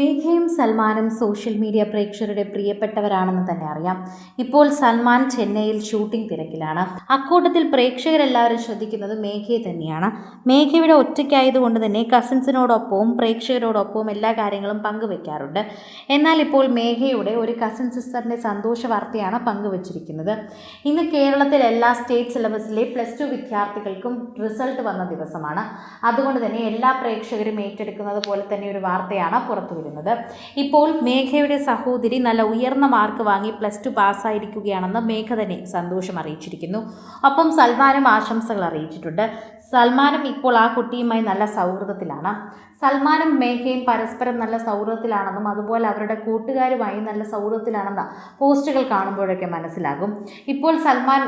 മേഘയും സൽമാനും social media പ്രേക്ഷകരുടെ പ്രിയപ്പെട്ടവരാണെന്ന് തന്നെ അറിയാം. ഇപ്പോൾ സൽമാൻ ചെന്നൈയിൽ ഷൂട്ടിംഗ് തിരക്കിലാണ്. അക്കൂട്ടത്തിൽ പ്രേക്ഷകരെല്ലാവരും ശ്രദ്ധിക്കുന്നത് മേഘയെ തന്നെയാണ്. മേഘയുടെ ഒറ്റയ്ക്കായതുകൊണ്ട് തന്നെ കസിൻസിനോടൊപ്പവും പ്രേക്ഷകരോടൊപ്പവും എല്ലാ കാര്യങ്ങളും പങ്കുവെക്കാറുണ്ട്. എന്നാൽ ഇപ്പോൾ മേഘയുടെ ഒരു കസിൻ സിസ്റ്ററിൻ്റെ സന്തോഷ വാർത്തയാണ് പങ്കുവച്ചിരിക്കുന്നത്. ഇന്ന് കേരളത്തിൽ എല്ലാ സ്റ്റേറ്റ് സിലബസിലെ +2 വിദ്യാർത്ഥികൾക്കും റിസൾട്ട് വന്ന ദിവസമാണ്. അതുകൊണ്ട് തന്നെ എല്ലാ പ്രേക്ഷകരും ഏറ്റെടുക്കുന്നത് പോലെ തന്നെ ഒരു വാർത്തയാണ് പുറത്തു വരുന്നത്. ഇപ്പോൾ മേഘയുടെ സഹോദരി നല്ല ഉയർന്ന മാർക്ക് വാങ്ങി +2 പാസ്സായിരിക്കുകയാണെന്ന് മേഘ തന്നെ സന്തോഷം അറിയിച്ചിരിക്കുന്നു. ഒപ്പം സൽമാനും ആശംസകൾ അറിയിച്ചിട്ടുണ്ട്. സൽമാനും ഇപ്പോൾ ആ കുട്ടിയുമായി നല്ല സൗഹൃദത്തിലാണ്. സൽമാനും മേഘയും പരസ്പരം നല്ല സൗഹൃദത്തിലാണെന്നും അതുപോലെ അവരുടെ കൂട്ടുകാരുമായി നല്ല സൗഹൃദത്തിലാണെന്ന് പോസ്റ്റുകൾ കാണുമ്പോഴൊക്കെ മനസ്സിലാകും. ഇപ്പോൾ സൽമാൻ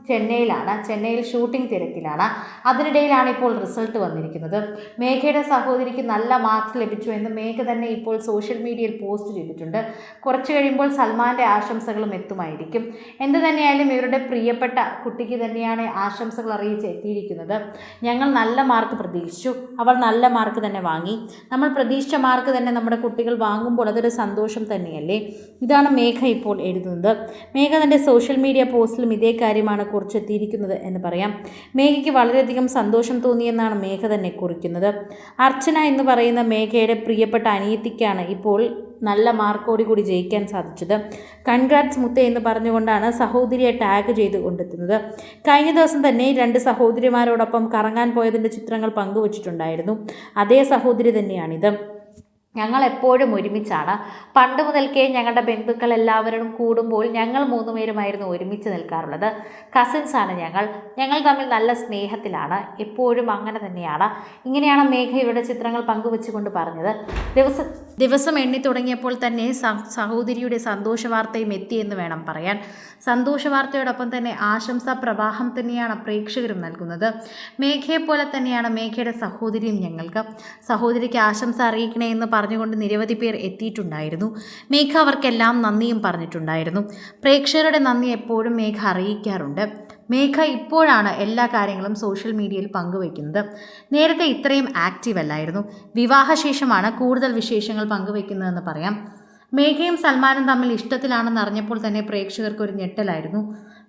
ചെന്നൈയിൽ ഷൂട്ടിംഗ് തിരക്കിലാണ്. അതിനിടയിലാണ് ഇപ്പോൾ റിസൾട്ട് വന്നിരിക്കുന്നത്. മേഘയുടെ സഹോദരിക്ക് നല്ല മാർക്സ് ലഭിച്ചു എന്ന് മേഘ തന്നെ ഇപ്പോൾ സോഷ്യൽ മീഡിയയിൽ പോസ്റ്റ് ചെയ്തിട്ടുണ്ട്. കുറച്ച് കഴിയുമ്പോൾ സൽമാൻ്റെ ആശംസകളും എത്തുമായിരിക്കും. എന്ത് തന്നെയായാലും ഇവരുടെ പ്രിയപ്പെട്ട കുട്ടിക്ക് തന്നെയാണ് ആശംസകൾ അറിയിച്ച് എത്തിയിരിക്കുന്നത്. ഞങ്ങൾ നല്ല മാർക്ക് പ്രതീക്ഷിച്ചു, അവൾ നല്ല മാർക്ക് തന്നെ വാങ്ങി. നമ്മൾ പ്രതീക്ഷിച്ച മാർക്ക് തന്നെ നമ്മുടെ കുട്ടികൾ വാങ്ങുമ്പോൾ അതൊരു സന്തോഷം തന്നെയല്ലേ. ഇതാണ് മേഘ ഇപ്പോൾ എഴുതുന്നത്. മേഘ തൻ്റെ സോഷ്യൽ മീഡിയ പോസ്റ്റിലും ഇതേ കാര്യമാണ് കുറിച്ചെത്തിയിരിക്കുന്നത് എന്ന് പറയാം. മേഘയ്ക്ക് വളരെയധികം സന്തോഷം തോന്നിയെന്നാണ് മേഘ തന്നെ കുറിക്കുന്നത്. അർച്ചന എന്ന് പറയുന്ന മേഘയുടെ പ്രിയപ്പെട്ട അനിയത്തിക്കാണ് ഇപ്പോൾ നല്ല മാർക്കോടുകൂടി ജയിക്കാൻ സാധിച്ചത്. കൺഗ്രാറ്റ്സ് മുത്തേ എന്ന് പറഞ്ഞുകൊണ്ടാണ് സഹോദരിയെ ടാഗ് ചെയ്ത് കൊണ്ടെത്തുന്നത്. കഴിഞ്ഞ ദിവസം തന്നെ 2 സഹോദരിമാരോടൊപ്പം കറങ്ങാൻ പോയതിൻ്റെ ചിത്രങ്ങൾ പങ്കുവച്ചിട്ടുണ്ടായിരുന്നു. അതേ സഹോദരി തന്നെയാണിത്. ഞങ്ങൾ എപ്പോഴും ഒരുമിച്ചാണ്. പണ്ട് മുതൽക്കേ ഞങ്ങളുടെ ബന്ധുക്കൾ എല്ലാവരും കൂടുമ്പോൾ ഞങ്ങൾ 3 പേരുമായിരുന്നു ഒരുമിച്ച് നിൽക്കാറുള്ളത്. കസിൻസാണ് ഞങ്ങൾ തമ്മിൽ നല്ല സ്നേഹത്തിലാണ്. എപ്പോഴും അങ്ങനെ തന്നെയാണ്. ഇങ്ങനെയാണ് മേഘ ഇവരുടെ ചിത്രങ്ങൾ പങ്കുവെച്ചുകൊണ്ട് പറഞ്ഞത്. ദിവസം എണ്ണി തുടങ്ങിയപ്പോൾ തന്നെ സഹോദരിയുടെ സന്തോഷ വാർത്തയും എത്തിയെന്ന് വേണം പറയാൻ. സന്തോഷ വാർത്തയോടൊപ്പം തന്നെ ആശംസാ പ്രവാഹം തന്നെയാണ് പ്രേക്ഷകരും നൽകുന്നത്. മേഘയെപ്പോലെ തന്നെയാണ് മേഘയുടെ സഹോദരിയും ഞങ്ങൾക്ക്. സഹോദരിക്ക് ആശംസ അറിയിക്കണേ എന്ന് പറഞ്ഞുകൊണ്ട് നിരവധി പേർ എത്തിയിട്ടുണ്ടായിരുന്നു. മേഘ അവർക്കെല്ലാം നന്ദിയും പറഞ്ഞിട്ടുണ്ടായിരുന്നു. പ്രേക്ഷകരുടെ നന്ദി എപ്പോഴും മേഘ അറിയിക്കാറുണ്ട്. മേഘ ഇപ്പോഴാണ് എല്ലാ കാര്യങ്ങളും സോഷ്യൽ മീഡിയയിൽ പങ്കുവയ്ക്കുന്നത്. നേരത്തെ ഇത്രയും ആക്റ്റീവ് അല്ലായിരുന്നു. വിവാഹശേഷമാണ് കൂടുതൽ വിശേഷങ്ങൾ പങ്കുവയ്ക്കുന്നതെന്ന് പറയാം. മേഘയും സൽമാനും തമ്മിൽ ഇഷ്ടത്തിലാണെന്ന് അറിഞ്ഞപ്പോൾ തന്നെ പ്രേക്ഷകർക്ക് ഒരു ഞെട്ടലായിരുന്നു.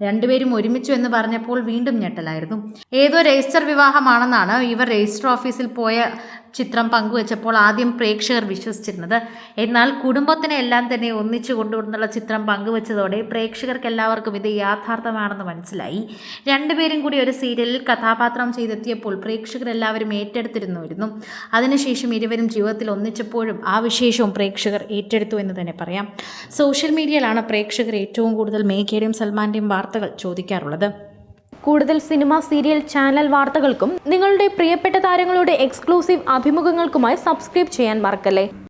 രണ്ടുപേരും ഒരുമിച്ചു എന്ന് പറഞ്ഞപ്പോൾ വീണ്ടും ഞെട്ടലായിരുന്നു. ഏതോ രജിസ്റ്റർ വിവാഹമാണെന്നാണ് ഇവർ രജിസ്റ്റർ ഓഫീസിൽ പോയ ചിത്രം പങ്കുവച്ചപ്പോൾ ആദ്യം പ്രേക്ഷകർ വിശ്വസിച്ചിരുന്നത്. എന്നാൽ കുടുംബത്തിനെ എല്ലാം തന്നെ ഒന്നിച്ചു കൊണ്ടുവന്നുള്ള ചിത്രം പങ്കുവച്ചതോടെ പ്രേക്ഷകർക്ക് എല്ലാവർക്കും ഇത് യാഥാർത്ഥ്യമാണെന്ന് മനസ്സിലായി. രണ്ടുപേരും കൂടി ഒരു സീരിയലിൽ കഥാപാത്രം ചെയ്തെത്തിയപ്പോൾ പ്രേക്ഷകരെല്ലാവരും ഏറ്റെടുത്തിരുന്നു. അതിനുശേഷം ഇരുവരും ജീവിതത്തിൽ ഒന്നിച്ചപ്പോഴും ആ വിശേഷവും പ്രേക്ഷകർ ഏറ്റെടുത്തു എന്ന് തന്നെ പറയാം. സോഷ്യൽ മീഡിയയിലാണ് പ്രേക്ഷകർ ഏറ്റവും കൂടുതൽ മേഘയുടെയും സൽമാൻ്റെയും വാർത്തകൾ ചോദിക്കാറുള്ളത്. കൂടുതൽ സിനിമ, സീരിയൽ, ചാനൽ വാർത്തകൾക്കും നിങ്ങളുടെ പ്രിയപ്പെട്ട താരങ്ങളുടെ എക്സ്ക്ലൂസീവ് അഭിമുഖങ്ങൾക്കുമായി സബ്സ്ക്രൈബ് ചെയ്യാൻ മറക്കല്ലേ.